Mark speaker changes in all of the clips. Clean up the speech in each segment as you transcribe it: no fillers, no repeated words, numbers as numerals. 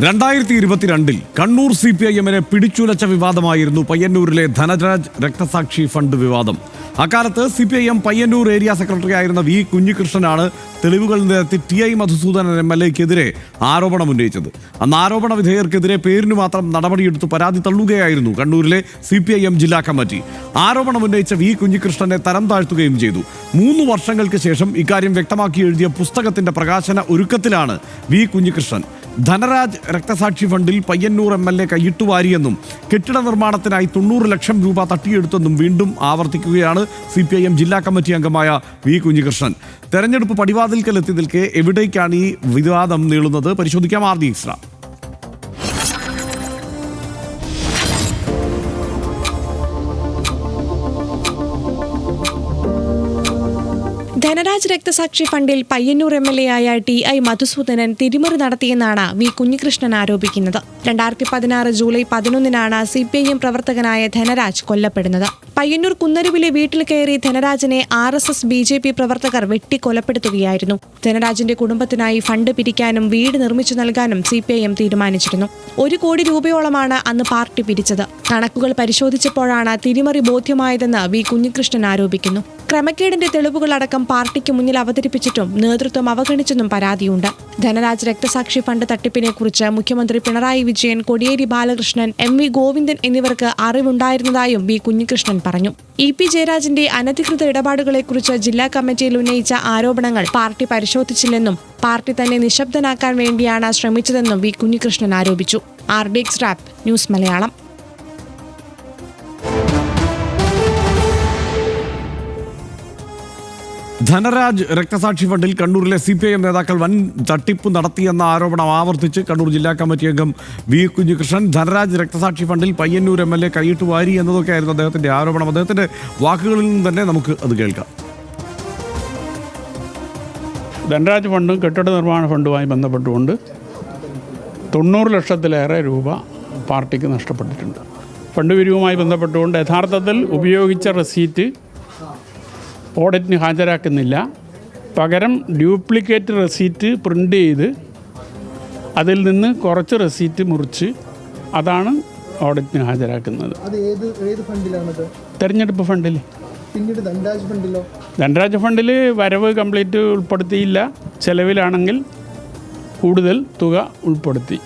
Speaker 1: 2022 കണ്ണൂർ CPIM-നെ പിടിച്ചുലച്ച വിവാദമായിരുന്നു പയ്യന്നൂരിലെ ധനരാജ് രക്തസാക്ഷി ഫണ്ട് വിവാദം. അക്കാലത്ത് CPIM പയ്യന്നൂർ ഏരിയ സെക്രട്ടറി ആയിരുന്ന വി കുഞ്ഞികൃഷ്ണനാണ് തെളിവുകൾ നിരത്തി TI മധുസൂദനൻ MLA-ക്കെതിരെ ആരോപണം ഉന്നയിച്ചത്. അന്ന് ആരോപണ വിധേയർക്കെതിരെ പേരിന് മാത്രം നടപടിയെടുത്ത് പരാതി തള്ളുകയായിരുന്നു കണ്ണൂരിലെ CPIM ജില്ലാ കമ്മിറ്റി. ആരോപണം ഉന്നയിച്ച വി കുഞ്ഞികൃഷ്ണനെ തരം താഴ്ത്തുകയും ചെയ്തു. 3 വർഷങ്ങൾക്ക് ശേഷം ഇക്കാര്യം വ്യക്തമാക്കി എഴുതിയ പുസ്തകത്തിന്റെ പ്രകാശന ഒരുക്കത്തിലാണ് വി കുഞ്ഞികൃഷ്ണൻ. ധനരാജ് രക്തസാക്ഷി ഫണ്ടിൽ പയ്യന്നൂർ MLA കൈയിട്ടുവാരിയെന്നും കെട്ടിട നിർമ്മാണത്തിനായി 90 ലക്ഷം രൂപ തട്ടിയെടുത്തെന്നും വീണ്ടും ആവർത്തിക്കുകയാണ് CPIM ജില്ലാ കമ്മിറ്റി അംഗമായ വി കുഞ്ഞികൃഷ്ണൻ. തെരഞ്ഞെടുപ്പ് പടിവാതിൽക്കലെത്തി നിൽക്കെ എവിടേക്കാണ് ഈ വിവാദം നീളുന്നത്? പരിശോധിക്കാം RD Extra.
Speaker 2: ധനരാജ് രക്തസാക്ഷി ഫണ്ടിൽ പയ്യന്നൂർ MLA-ആയ TI മധുസൂദനൻ തിരിമറി നടത്തിയെന്നാണ് വി കുഞ്ഞികൃഷ്ണൻ ആരോപിക്കുന്നത്. 2016 ജൂലൈ 11-നാണ് CPIM പ്രവർത്തകനായ ധനരാജ് കൊല്ലപ്പെടുന്നത്. പയ്യന്നൂർ കുന്നരുവിലെ വീട്ടിൽ കയറി ധനരാജിനെ RSS BJP പ്രവർത്തകർ വെട്ടിക്കൊലപ്പെടുത്തുകയായിരുന്നു. ധനരാജിന്റെ കുടുംബത്തിനായി ഫണ്ട് പിരിക്കാനും വീട് നിർമ്മിച്ചു നൽകാനും CPIM തീരുമാനിച്ചിരുന്നു. 1 കോടി രൂപയോളമാണ് അന്ന് പാർട്ടി പിരിച്ചത്. കണക്കുകൾ പരിശോധിച്ചപ്പോഴാണ് തിരിമറി ബോധ്യമായതെന്ന് വി കുഞ്ഞികൃഷ്ണൻ ആരോപിക്കുന്നു. ക്രമക്കേടിന്റെ തെളിവുകളടക്കം പാർട്ടിക്ക് മുന്നിൽ അവതരിപ്പിച്ചിട്ടും നേതൃത്വം അവഗണിച്ചെന്നും പരാതിയുണ്ട്. ധനരാജ് രക്തസാക്ഷി ഫണ്ട് തട്ടിപ്പിനെ കുറിച്ച് മുഖ്യമന്ത്രി പിണറായി വിജയൻ, കോടിയേരി ബാലകൃഷ്ണൻ, MV ഗോവിന്ദൻ എന്നിവർക്ക് അറിവുണ്ടായിരുന്നതായും വി കുഞ്ഞികൃഷ്ണൻ പറഞ്ഞു. EP ജയരാജന്റെ അനധികൃത ഇടപാടുകളെക്കുറിച്ച് ജില്ലാ കമ്മിറ്റിയിൽ ഉന്നയിച്ച ആരോപണങ്ങൾ പാർട്ടി പരിശോധിച്ചില്ലെന്നും പാർട്ടി തന്നെ നിശബ്ദനാക്കാൻ വേണ്ടിയാണ് ശ്രമിച്ചതെന്നും വി കുഞ്ഞികൃഷ്ണൻ ആരോപിച്ചു. RD Extra news Malayalam.
Speaker 1: Dhanraj രക്തസാക്ഷി ഫണ്ടിൽ കണ്ണൂരിലെ CPIM നേതാക്കൾ വൻ തട്ടിപ്പ് നടത്തിയെന്ന ആരോപണം ആവർത്തിച്ച് കണ്ണൂർ ജില്ലാ കമ്മിറ്റി അംഗം വി കുഞ്ഞികൃഷ്ണൻ. ധനരാജ് രക്തസാക്ഷി ഫണ്ടിൽ പയ്യന്നൂർ MLA കൈയിട്ട് വാരി എന്നതൊക്കെയായിരുന്നു അദ്ദേഹത്തിന്റെ ആരോപണം. അദ്ദേഹത്തിന്റെ വാക്കുകളിൽ നിന്ന് തന്നെ നമുക്ക് അത് കേൾക്കാം.
Speaker 3: ധനരാജ് ഫണ്ടും കെട്ടിട നിർമ്മാണ ഫണ്ടുമായി ബന്ധപ്പെട്ടുകൊണ്ട് 90 ലക്ഷത്തിലേറെ രൂപ പാർട്ടിക്ക് നഷ്ടപ്പെട്ടിട്ടുണ്ട്. ഫണ്ട് പിരിവുമായി ബന്ധപ്പെട്ടുകൊണ്ട് യഥാർത്ഥത്തിൽ ഉപയോഗിച്ച റെസീറ്റ് ഓഡിറ്റിന് ഹാജരാക്കുന്നില്ല. പകരം ഡ്യൂപ്ലിക്കേറ്റ് റെസീറ്റ് പ്രിൻ്റ് ചെയ്ത് അതിൽ നിന്ന് കുറച്ച് റെസീറ്റ് മുറിച്ച് അതാണ് ഓഡിറ്റിന് ഹാജരാക്കുന്നത്. തെരഞ്ഞെടുപ്പ് ഫണ്ടിൽ. ധനരാജ് ഫണ്ടിൽ വരവ് കംപ്ലീറ്റ് ഉൾപ്പെടുത്തിയില്ല. ചെലവിലാണെങ്കിൽ കൂടുതൽ തുക ഉൾപ്പെടുത്തി.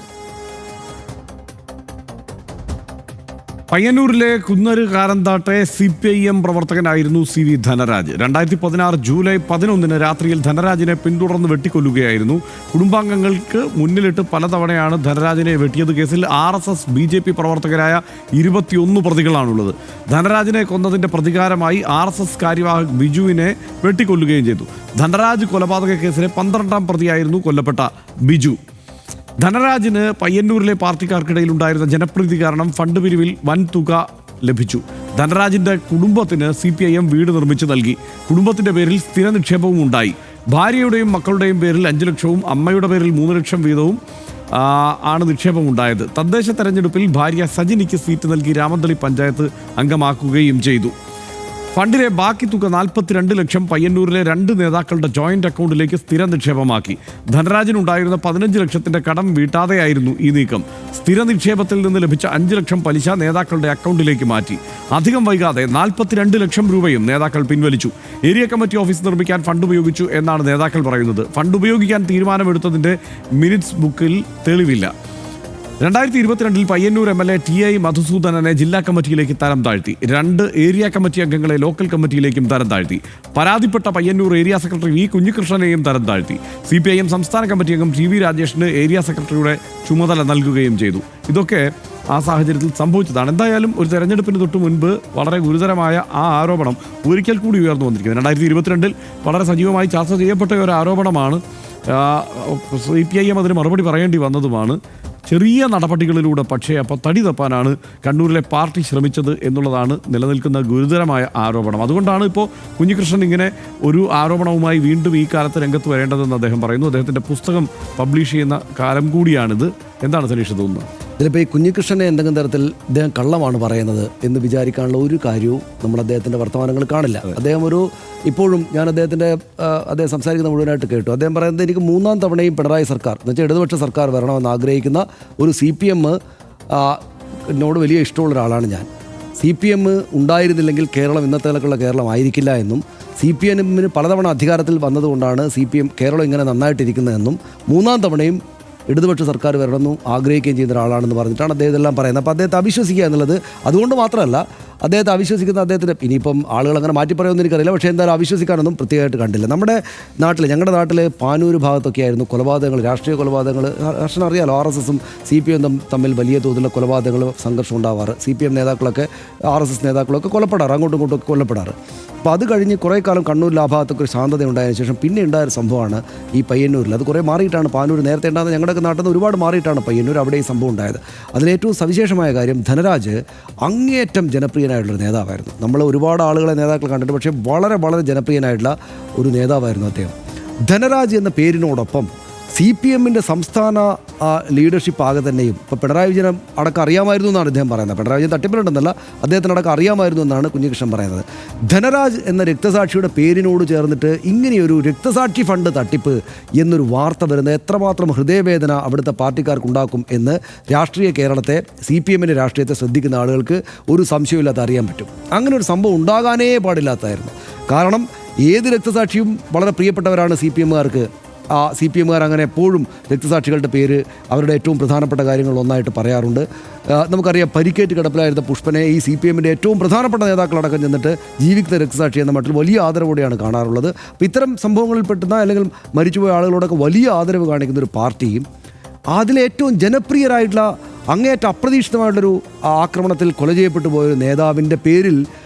Speaker 1: പയ്യന്നൂരിലെ കുന്നര് കാരന്താട്ടെ CPIM പ്രവർത്തകനായിരുന്നു CV ധനരാജ്. 2016 ജൂലൈ 11 രാത്രിയിൽ ധനരാജിനെ പിന്തുടർന്ന് വെട്ടിക്കൊല്ലുകയായിരുന്നു. കുടുംബാംഗങ്ങൾക്ക് മുന്നിലിട്ട് പലതവണയാണ് ധനരാജിനെ വെട്ടിയത്. കേസിൽ RSS BJP പ്രവർത്തകരായ 21 പ്രതികളാണുള്ളത്. ധനരാജിനെ കൊന്നതിന്റെ പ്രതികാരമായി RSS കാര്യവാഹക് ബിജുവിനെ വെട്ടിക്കൊല്ലുകയും ചെയ്തു. ധനരാജ് കൊലപാതക കേസിലെ 12ാം പ്രതിയായിരുന്നു കൊല്ലപ്പെട്ട ബിജു. ധനരാജിന് പയ്യന്നൂരിലെ പാർട്ടിക്കാർക്കിടയിൽ ഉണ്ടായിരുന്ന ജനപ്രീതി കാരണം ഫണ്ട് പിരിവിൽ വൻ തുക ലഭിച്ചു. ധനരാജിന്റെ കുടുംബത്തിന് CPIM വീട് നിർമ്മിച്ചു നൽകി. കുടുംബത്തിന്റെ പേരിൽ സ്ഥിര നിക്ഷേപവും ഉണ്ടായി. ഭാര്യയുടെയും മക്കളുടെയും പേരിൽ 5 ലക്ഷവും അമ്മയുടെ പേരിൽ 3 ലക്ഷം വീതവും ആണ് നിക്ഷേപം ഉണ്ടായത്. തദ്ദേശ തെരഞ്ഞെടുപ്പിൽ ഭാര്യ സജിനിക്ക് സീറ്റ് നൽകി രാമന്തളി പഞ്ചായത്ത് അംഗമാക്കുകയും ചെയ്തു. ഫണ്ടിലെ ബാക്കി തുക 42 ലക്ഷം പയ്യന്നൂരിലെ 2 നേതാക്കളുടെ ജോയിന്റ് അക്കൗണ്ടിലേക്ക് സ്ഥിര നിക്ഷേപമാക്കി. ധനരാജിനുണ്ടായിരുന്ന 15 ലക്ഷത്തിന്റെ കടം വീട്ടാതെയായിരുന്നു ഈ നീക്കം. സ്ഥിര നിക്ഷേപത്തിൽ നിന്ന് ലഭിച്ച 5 ലക്ഷം പലിശ നേതാക്കളുടെ അക്കൗണ്ടിലേക്ക് മാറ്റി. അധികം വൈകാതെ 42 ലക്ഷം രൂപയും നേതാക്കൾ പിൻവലിച്ചു. ഏരിയ കമ്മിറ്റി ഓഫീസ് നിർമ്മിക്കാൻ ഫണ്ട് ഉപയോഗിച്ചു എന്നാണ് നേതാക്കൾ പറയുന്നത്. ഫണ്ട് ഉപയോഗിക്കാൻ തീരുമാനമെടുത്തതിന്റെ മിനിറ്റ്സ് ബുക്കിൽ തെളിവില്ല. 2022 പയ്യന്നൂർ MLA TI മധുസൂദനനെ ജില്ലാ കമ്മിറ്റിയിലേക്ക് തരം താഴ്ത്തി. 2 ഏരിയ കമ്മിറ്റി അംഗങ്ങളെ ലോക്കൽ കമ്മിറ്റിയിലേക്കും തരം താഴ്ത്തി. പരാതിപ്പെട്ട പയ്യന്നൂർ ഏരിയ സെക്രട്ടറി വി കുഞ്ഞികൃഷ്ണനെയും തരം താഴ്ത്തി. CPIM സംസ്ഥാന കമ്മിറ്റി അംഗം TV രാജേഷിന് ഏരിയ സെക്രട്ടറിയുടെ ചുമതല നൽകുകയും ചെയ്തു. ഇതൊക്കെ ആ സാഹചര്യത്തിൽ സംഭവിച്ചതാണ്. എന്തായാലും ഒരു തെരഞ്ഞെടുപ്പിന് തൊട്ട് മുൻപ് വളരെ ഗുരുതരമായ ആ ആരോപണം ഒരിക്കൽ കൂടി ഉയർന്നു വന്നിരിക്കുന്നത്. 2022 വളരെ സജീവമായി ചർച്ച ചെയ്യപ്പെട്ട ഒരു ആരോപണമാണ്. CPIM അതിന് മറുപടി പറയേണ്ടി വന്നതുമാണ്. ചെറിയ നടപടികളിലൂടെ പക്ഷേ അപ്പോൾ തടി തപ്പാനാണ് കണ്ണൂരിലെ പാർട്ടി ശ്രമിച്ചത് എന്നുള്ളതാണ് നിലനിൽക്കുന്ന ഗുരുതരമായ ആരോപണം. അതുകൊണ്ടാണ് ഇപ്പോൾ കുഞ്ഞികൃഷ്ണൻ ഇങ്ങനെ ഒരു ആരോപണവുമായി വീണ്ടും ഈ കാലത്ത് രംഗത്ത് വരേണ്ടതെന്ന് അദ്ദേഹം പറയുന്നു. അദ്ദേഹത്തിൻ്റെ പുസ്തകം പബ്ലിഷ് ചെയ്യുന്ന കാലം കൂടിയാണിത്. എന്താണ് സനീഷ് തോന്നുന്നത്?
Speaker 4: ഇതിലിപ്പോൾ ഈ കുഞ്ഞികൃഷ്ണനെ എന്തെങ്കിലും തരത്തിൽ അദ്ദേഹം കള്ളമാണ് പറയുന്നത് എന്ന് വിചാരിക്കാനുള്ള ഒരു കാര്യവും നമ്മൾ അദ്ദേഹത്തിൻ്റെ വർത്തമാനങ്ങൾ കാണില്ല. അദ്ദേഹം ഇപ്പോഴും ഞാൻ അദ്ദേഹം സംസാരിക്കുന്ന മുഴുവനായിട്ട് കേട്ടു. അദ്ദേഹം പറയുന്നത് എനിക്ക് 3ാം തവണയും പിണറായി സർക്കാർ എന്ന് വെച്ചാൽ ഇടതുപക്ഷ സർക്കാർ വരണമെന്ന് ആഗ്രഹിക്കുന്ന ഒരു CPM എന്നോട് വലിയ ഇഷ്ടമുള്ള ഒരാളാണ് ഞാൻ. CPM ഉണ്ടായിരുന്നില്ലെങ്കിൽ കേരളം ഇന്നത്തെ നിലക്കുള്ള കേരളം ആയിരിക്കില്ല എന്നും CPM പലതവണ അധികാരത്തിൽ വന്നതുകൊണ്ടാണ് കേരളം ഇങ്ങനെ നന്നായിട്ടിരിക്കുന്നതെന്നും 3ാം തവണയും ഇടതുപക്ഷ സർക്കാർ വരണമെന്നും ആഗ്രഹിക്കുകയും ചെയ്യുന്ന ഒരാളാണെന്ന് പറഞ്ഞിട്ടാണ് അദ്ദേഹം ഇതെല്ലാം പറയുന്നത്. അപ്പോൾ അദ്ദേഹത്തെ അവിശ്വസിക്കുക എന്നുള്ളത് അതുകൊണ്ട് മാത്രമല്ല, അദ്ദേഹത്തെ അവിശ്വസിക്കുന്ന അദ്ദേഹത്തിന് ഇനിയിപ്പം ആളുകൾ അങ്ങനെ മാറ്റി പറയുമെന്ന് എനിക്കറിയില്ല, പക്ഷേ എന്തായാലും അവിശ്വസിക്കാനൊന്നും പ്രത്യേകമായിട്ട് കണ്ടില്ല. ഞങ്ങളുടെ നാട്ടിൽ പാനൂർ ഭാഗത്തൊക്കെ ആയിരുന്നു കൊലപാതകങ്ങൾ, രാഷ്ട്രീയ കൊലപാതകങ്ങൾ. ഹർഷൻ അറിയാലോ, RSSും CPM തമ്മിൽ വലിയ തോതിലുള്ള കൊലപാതകങ്ങൾ, സംഘർഷം ഉണ്ടാവാറ്. CPM നേതാക്കളൊക്കെ RSS നേതാക്കളൊക്കെ കൊല്ലപ്പെടാറ്, അങ്ങോട്ടും ഇങ്ങോട്ടും കൊല്ലപ്പെടാറ്. അപ്പോൾ അത് കഴിഞ്ഞ് കുറേ കാലം കണ്ണൂരിൽ ആ ഭാഗത്തൊക്കെ ഒരു ശാന്തത ഉണ്ടായതിനു ശേഷം പിന്നെ ഉണ്ടായൊരു സംഭവമാണ് ഈ പയ്യന്നൂരിൽ. അത് കുറേ മാറിയിട്ടാണ് പാനൂർ നേരത്തെ ഉണ്ടാകുന്നത്, ഞങ്ങളുടെയൊക്കെ നാട്ടിൽ നിന്ന് ഒരുപാട് മാറിയിട്ടാണ് പയ്യന്നൂർ അവിടെ ഈ സംഭവം ഉണ്ടായത്. അതിലേറ്റവും സവിശേഷമായ കാര്യം, ധനരാജ് അങ്ങേയറ്റം ജനപ്രിയനായിട്ടുള്ളൊരു നേതാവായിരുന്നു. നമ്മൾ ഒരുപാട് ആളുകളെ നേതാക്കൾ കണ്ടിട്ട്, പക്ഷേ വളരെ വളരെ ജനപ്രിയനായിട്ടുള്ള ഒരു നേതാവായിരുന്നു അദ്ദേഹം. ധനരാജ് എന്ന പേരിനോടൊപ്പം CPMൻ്റെ സംസ്ഥാന ലീഡർഷിപ്പ് ആകെ തന്നെയും ഇപ്പോൾ പിണറായി വിജയൻ അടക്കം അറിയാമായിരുന്നു എന്നാണ് അദ്ദേഹം പറയുന്നത്. പിണറായി വിജയൻ തട്ടിപ്പിലുണ്ടെന്നല്ല, അദ്ദേഹത്തിനടക്കം അറിയാമായിരുന്നു എന്നാണ് കുഞ്ഞികൃഷ്ണൻ പറയുന്നത്. ധനരാജ് എന്ന രക്തസാക്ഷിയുടെ പേരിനോട് ചേർന്നിട്ട് ഇങ്ങനെയൊരു രക്തസാക്ഷി ഫണ്ട് തട്ടിപ്പ് എന്നൊരു വാർത്ത വരുന്നത് എത്രമാത്രം ഹൃദയവേദന അവിടുത്തെ പാർട്ടിക്കാർക്കുണ്ടാക്കും എന്ന് രാഷ്ട്രീയ കേരളത്തെ, CPMൻ്റെ രാഷ്ട്രീയത്തെ ശ്രദ്ധിക്കുന്ന ആളുകൾക്ക് ഒരു സംശയമില്ലാത്ത അറിയാൻ പറ്റും. അങ്ങനെ ഒരു സംഭവം ഉണ്ടാകാനേ പാടില്ലാത്തായിരുന്നു. കാരണം ഏത് രക്തസാക്ഷിയും വളരെ പ്രിയപ്പെട്ടവരാണ് CPMകാർക്ക്. CPMകാർ അങ്ങനെ എപ്പോഴും രക്തസാക്ഷികളുടെ പേര് അവരുടെ ഏറ്റവും പ്രധാനപ്പെട്ട കാര്യങ്ങളൊന്നായിട്ട് പറയാറുണ്ട്. നമുക്കറിയാം, പരിക്കേറ്റ് കിടപ്പിലായിരുന്ന പുഷ്പനെ ഈ CPMൻ്റെ ഏറ്റവും പ്രധാനപ്പെട്ട നേതാക്കളടക്കം ചെന്നിട്ട് ജീവിക്കുന്ന രക്തസാക്ഷി എന്ന മട്ടിൽ വലിയ ആദരവോടെയാണ് കാണാറുള്ളത്. അപ്പോൾ ഇത്തരം സംഭവങ്ങളിൽ പെട്ടുന്ന അല്ലെങ്കിൽ മരിച്ചുപോയ ആളുകളോടൊക്കെ വലിയ ആദരവ് കാണിക്കുന്ന ഒരു പാർട്ടിയും അതിലേറ്റവും ജനപ്രിയരായിട്ടുള്ള അങ്ങേയറ്റം അപ്രതീക്ഷിതമായിട്ടുള്ളൊരു ആക്രമണത്തിൽ കൊല ചെയ്യപ്പെട്ടു പോയൊരു നേതാവിൻ്റെ പേരിൽ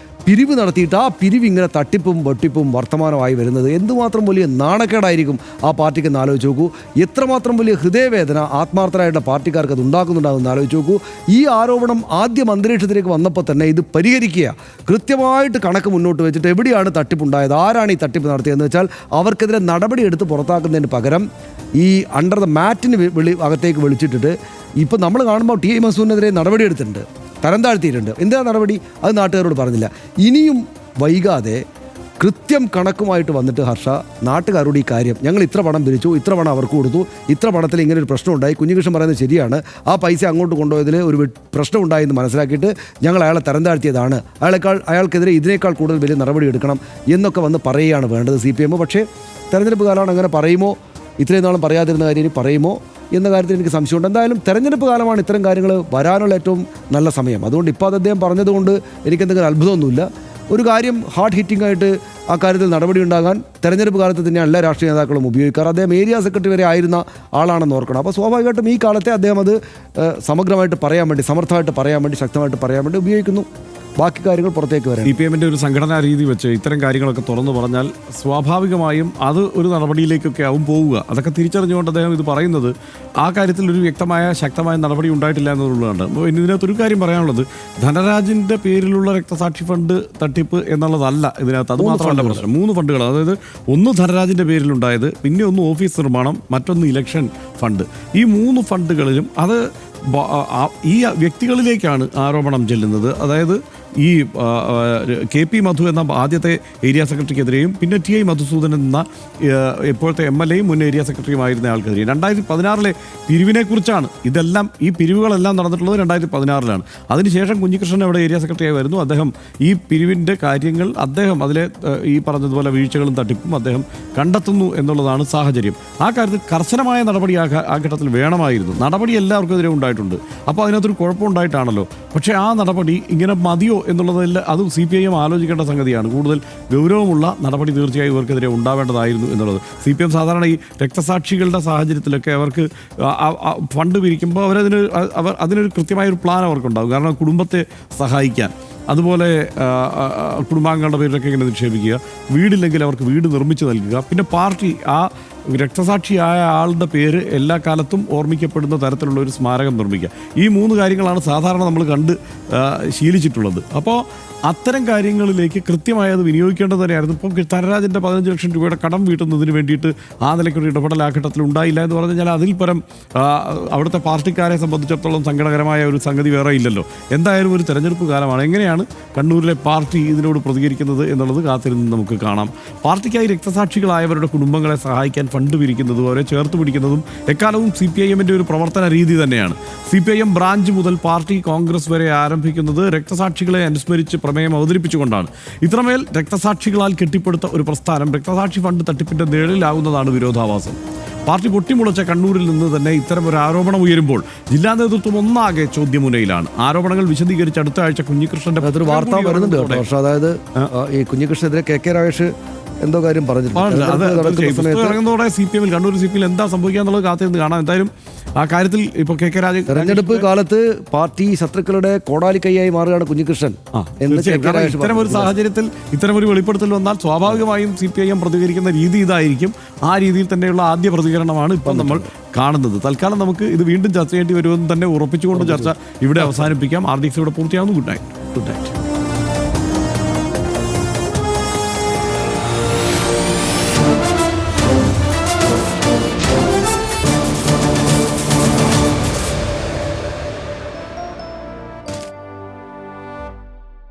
Speaker 4: പിരിവ് നടത്തിയിട്ട് ആ പിരിവ് ഇങ്ങനെ തട്ടിപ്പും വെട്ടിപ്പും വർത്തമാനമായി വരുന്നത് എന്തുമാത്രം വലിയ നാണക്കേടായിരിക്കും ആ പാർട്ടിക്ക് എന്ന് ആലോചിച്ച് നോക്കൂ. എത്രമാത്രം വലിയ ഹൃദയവേദന ആത്മാർത്ഥരായിട്ടുള്ള പാർട്ടിക്കാർക്ക് അത് ഉണ്ടാക്കുന്നുണ്ടാകുമെന്ന് ആലോചിച്ച് നോക്കൂ. ഈ ആരോപണം ആദ്യം അന്തരീക്ഷത്തിലേക്ക് വന്നപ്പോൾ തന്നെ ഇത് പരിഹരിക്കുക, കൃത്യമായിട്ട് കണക്ക് മുന്നോട്ട് വെച്ചിട്ട് എവിടെയാണ് തട്ടിപ്പുണ്ടായത്, ആരാണ് ഈ തട്ടിപ്പ് നടത്തിയതെന്ന് വെച്ചാൽ അവർക്കെതിരെ നടപടി എടുത്ത് പുറത്താക്കുന്നതിന് പകരം ഈ അണ്ടർ ദ മാറ്റിന് അകത്തേക്ക് വിളിച്ചിട്ടിട്ട് ഇപ്പോൾ നമ്മൾ കാണുമ്പോൾ TI മൻസൂറിനെതിരെ നടപടി എടുത്തിട്ടുണ്ട്, തരം താഴ്ത്തിയിട്ടുണ്ട്. എന്താ നടപടി? അത് നാട്ടുകാരോട് പറഞ്ഞില്ല. ഇനിയും വൈകാതെ കൃത്യം കണക്കുമായിട്ട് വന്നിട്ട് ഹർഷ നാട്ടുകാരോട് ഈ കാര്യം, ഞങ്ങൾ ഇത്ര പണം പിരിച്ചു, ഇത്ര പണം അവർക്ക് കൊടുത്തു, ഇത്ര പണത്തിൽ ഇങ്ങനെ ഒരു പ്രശ്നം ഉണ്ടായി, കുഞ്ഞികൃഷ്ണൻ പറയുന്നത് ശരിയാണ്, ആ പൈസ അങ്ങോട്ട് കൊണ്ടുപോയതിൽ ഒരു പ്രശ്നം ഉണ്ടായെന്ന് മനസ്സിലാക്കിയിട്ട് ഞങ്ങൾ അയാളെ തരം താഴ്ത്തിയതാണ്, അയാൾക്കെതിരെ ഇതിനേക്കാൾ കൂടുതൽ വലിയ നടപടി എടുക്കണം എന്നൊക്കെ വന്ന് പറയുകയാണ് വേണ്ടത് CPM. പക്ഷേ തെരഞ്ഞെടുപ്പ് കാലമാണ്, അങ്ങനെ പറയുമോ? ഇത്രയും നാളും പറയാതിരുന്ന കാര്യം ഇനി പറയുമോ എന്ന കാര്യത്തിൽ എനിക്ക് സംശയമുണ്ട്. എന്തായാലും തെരഞ്ഞെടുപ്പ് കാലമാണ് ഇത്തരം കാര്യങ്ങൾ വരാനുള്ള ഏറ്റവും നല്ല സമയം. അതുകൊണ്ട് ഇപ്പോൾ അത് അദ്ദേഹം പറഞ്ഞതുകൊണ്ട് എനിക്കെന്തെങ്കിലും അത്ഭുതമൊന്നുമില്ല. ഒരു കാര്യം ഹാർഡ് ഹിറ്റിംഗ് ആയിട്ട് ആ കാര്യത്തിൽ നടപടി ഉണ്ടാകാൻ തെരഞ്ഞെടുപ്പ് കാലത്ത് തന്നെയാണ് എല്ലാ രാഷ്ട്രീയ നേതാക്കളും ഉപയോഗിക്കാറ്. അദ്ദേഹം ഏരിയ സെക്രട്ടറി വരെ ആയിരുന്ന ആളാണെന്ന് ഓർക്കണം. അപ്പോൾ സ്വാഭാവികമായിട്ടും ഈ കാലത്തെ അദ്ദേഹം അത് സമഗ്രമായിട്ട് പറയാൻ വേണ്ടി, സമർത്ഥമായിട്ട് പറയാൻ വേണ്ടി, ശക്തമായിട്ട് പറയാൻ വേണ്ടി ഉപയോഗിക്കുന്നു. ബാക്കി കാര്യങ്ങൾ പുറത്തേക്ക് വരാം.
Speaker 1: CPMൻ്റെ ഒരു സംഘടനാ രീതി വെച്ച് ഇത്തരം കാര്യങ്ങളൊക്കെ തുറന്നു പറഞ്ഞാൽ സ്വാഭാവികമായും അത് ഒരു നടപടിയിലേക്കൊക്കെ ആവും പോവുക. അതൊക്കെ തിരിച്ചറിഞ്ഞുകൊണ്ട് അദ്ദേഹം ഇത് പറയുന്നത് ആ കാര്യത്തിൽ ഒരു ശക്തമായ നടപടി ഉണ്ടായിട്ടില്ല എന്നുള്ളതാണ്. അപ്പോൾ ഇതിനകത്തൊരു കാര്യം പറയാനുള്ളത്, ധനരാജിൻ്റെ പേരിലുള്ള രക്തസാക്ഷി ഫണ്ട് തട്ടിപ്പ് എന്നുള്ളതല്ല ഇതിനകത്ത്. അത് മാത്രമല്ല പ്രശ്നം, 3 ഫണ്ടുകൾ, അതായത് ഒന്ന് ധനരാജിൻ്റെ പേരിലുണ്ടായത്, പിന്നെ ഒന്ന് ഓഫീസ് നിർമ്മാണം, മറ്റൊന്ന് ഇലക്ഷൻ ഫണ്ട്. ഈ 3 ഫണ്ടുകളിലും അത് ഈ വ്യക്തികളിലേക്കാണ് ആരോപണം ചെല്ലുന്നത്. അതായത് ഈ KP മധു എന്ന ആദ്യത്തെ ഏരിയ സെക്രട്ടറിക്കെതിരെയും പിന്നെ TI മധുസൂദനൻ എന്ന ഇപ്പോഴത്തെ MLAയും മുൻ ഏരിയ സെക്രട്ടറിയുമായിരുന്ന ആൾക്കെതിരെയും 2016 പിരിവിനെക്കുറിച്ചാണ് ഇതെല്ലാം. ഈ പിരിവുകളെല്ലാം നടന്നിട്ടുള്ളത് 2016 അതിനുശേഷം കുഞ്ഞികൃഷ്ണൻ അവിടെ ഏരിയ സെക്രട്ടറിയായി വരുന്നു. അദ്ദേഹം ഈ പിരിവിൻ്റെ കാര്യങ്ങൾ അതിലെ ഈ പറഞ്ഞതുപോലെ വീഴ്ചകളും തട്ടിപ്പും അദ്ദേഹം കണ്ടെത്തുന്നു എന്നുള്ളതാണ് സാഹചര്യം. ആ കാര്യത്തിൽ കർശനമായ നടപടി ആ ഘട്ടത്തിൽ വേണമായിരുന്നു. നടപടി എല്ലാവർക്കെതിരെ ഉണ്ടായിട്ടുണ്ട്. അപ്പോൾ അതിനകത്തൊരു കുഴപ്പമുണ്ടായിട്ടാണല്ലോ. പക്ഷേ ആ നടപടി ഇങ്ങനെ മതിയോ എന്നുള്ളതല്ല, അത് CPM ആലോചിക്കേണ്ട സംഗതിയാണ്. കൂടുതൽ ഗൗരവമുള്ള നടപടി തീർച്ചയായും ഇവർക്കെതിരെ ഉണ്ടാവേണ്ടതായിരുന്നു എന്നുള്ളത്. CPM സാധാരണ ഈ രക്തസാക്ഷികളുടെ സാഹചര്യത്തിലൊക്കെ അവർക്ക് ഫണ്ട് പിരിക്കുമ്പോൾ അതിനൊരു കൃത്യമായൊരു പ്ലാൻ അവർക്കുണ്ടാകും. കാരണം കുടുംബത്തെ സഹായിക്കാൻ, അതുപോലെ കുടുംബാംഗങ്ങളുടെ പേരിലൊക്കെ ഇങ്ങനെ നിക്ഷേപിക്കുക, വീടില്ലെങ്കിൽ അവർക്ക് വീട് നിർമ്മിച്ച് നൽകുക, പിന്നെ പാർട്ടി ആ രക്തസാക്ഷിയായ ആളുടെ പേര് എല്ലാ കാലത്തും ഓർമ്മിക്കപ്പെടുന്ന തരത്തിലുള്ള ഒരു സ്മാരകം നിർമ്മിക്കുക. ഈ 3 കാര്യങ്ങളാണ് സാധാരണ നമ്മൾ കണ്ട് ശീലിച്ചിട്ടുള്ളത്. അപ്പോൾ അത്തരം കാര്യങ്ങളിലേക്ക് കൃത്യമായി അത് വിനിയോഗിക്കേണ്ടത് തന്നെയായിരുന്നു. ഇപ്പം ധനരാജിൻ്റെ 15 ലക്ഷം രൂപയുടെ കടം വീട്ടുന്നതിന് വേണ്ടിയിട്ട് ആ നിലയ്ക്കൊരു ഇടപെടൽ ആ ഘട്ടത്തിൽ ഉണ്ടായില്ല എന്ന് പറഞ്ഞു കഴിഞ്ഞാൽ അതിൽ പരം അവിടുത്തെ പാർട്ടിക്കാരെ സംബന്ധിച്ചിടത്തോളം സങ്കടകരമായ ഒരു സംഗതി വേറെ ഇല്ലല്ലോ. എന്തായാലും ഒരു തെരഞ്ഞെടുപ്പ് കാലമാണ്. എങ്ങനെയാണ് കണ്ണൂരിലെ പാർട്ടി ഇതിനോട് പ്രതികരിക്കുന്നത് എന്നുള്ളത് കാത്തിരുന്ന് നമുക്ക് കാണാം. പാർട്ടിക്കായി രക്തസാക്ഷികളായവരുടെ കുടുംബങ്ങളെ സഹായിക്കാൻ ഫണ്ട് പിരിക്കുന്നതും അവരെ ചേർത്ത് പിടിക്കുന്നതും എക്കാലവും CPIM-ന്റെ ഒരു പ്രവർത്തന രീതി തന്നെയാണ്. CPIM ബ്രാഞ്ച് മുതൽ പാർട്ടി കോൺഗ്രസ് വരെ ആരംഭിക്കുന്നത് രക്തസാക്ഷികളെ അനുസ്മരിച്ച് പ്രമേയം അവതരിപ്പിച്ചുകൊണ്ടാണ്. ഇത്രമേൽ രക്തസാക്ഷികളാൽ കെട്ടിപ്പടുത്ത ഒരു പ്രസ്ഥാനം രക്തസാക്ഷി ഫണ്ട് തട്ടിപ്പിന്റെ നിഴലിലാകുന്നതാണ് വിരോധാഭാസം. പാർട്ടി പൊട്ടിമുളച്ച കണ്ണൂരിൽ നിന്ന് തന്നെ ഇത്തരം ഒരു ആരോപണം ഉയരുമ്പോൾ ജില്ലാ നേതൃത്വം ഒന്നാകെ ചോദ്യമുനയിലാണ്. ആരോപണങ്ങൾ വിശദീകരിച്ച് അടുത്ത ആഴ്ച കുഞ്ഞികൃഷ്ണന്റെ
Speaker 4: അതൊരു വാർത്ത വരുന്നുണ്ട് കേട്ടോ. പക്ഷേ അതായത് ഈ കുഞ്ഞികൃഷ്ണനെതിരെ KK രാഗേഷ് എന്തോ കാര്യം പറഞ്ഞിട്ടുണ്ട്.
Speaker 1: ഇറങ്ങുന്നതോടെ CPM-ൽ കണ്ണൂർ CPM-ൽ എന്താ സംഭവിക്കുക എന്നുള്ളത് കാത്തിരുന്ന് കാണാം. എന്തായാലും ആ കാര്യത്തിൽ ഇപ്പോൾ KK രാജ
Speaker 4: തെരഞ്ഞെടുപ്പ് കാലത്ത് പാർട്ടി ശത്രുക്കളുടെ കോടാലിക്കൈയായി മാറുകയാണ് കുഞ്ഞികൃഷ്ണൻ എന്ന്
Speaker 1: ഇത്തരം ഒരു സാഹചര്യത്തിൽ ഇത്തരം ഒരു വെളിപ്പെടുത്തൽ വന്നാൽ സ്വാഭാവികമായും CPIM പ്രതികരിക്കുന്ന രീതി ഇതായിരിക്കും. ആ രീതിയിൽ തന്നെയുള്ള ആദ്യ പ്രതികരണമാണ് ഇപ്പോൾ നമ്മൾ കാണുന്നത്. തൽക്കാലം നമുക്ക് ഇത് വീണ്ടും ചർച്ച ചെയ്യേണ്ടി വരുമെന്ന് തന്നെ ഉറപ്പിച്ചുകൊണ്ട് ചർച്ച ഇവിടെ അവസാനിപ്പിക്കാം. RDX ഇവിടെ പൂർത്തിയാവുന്നു. Good night.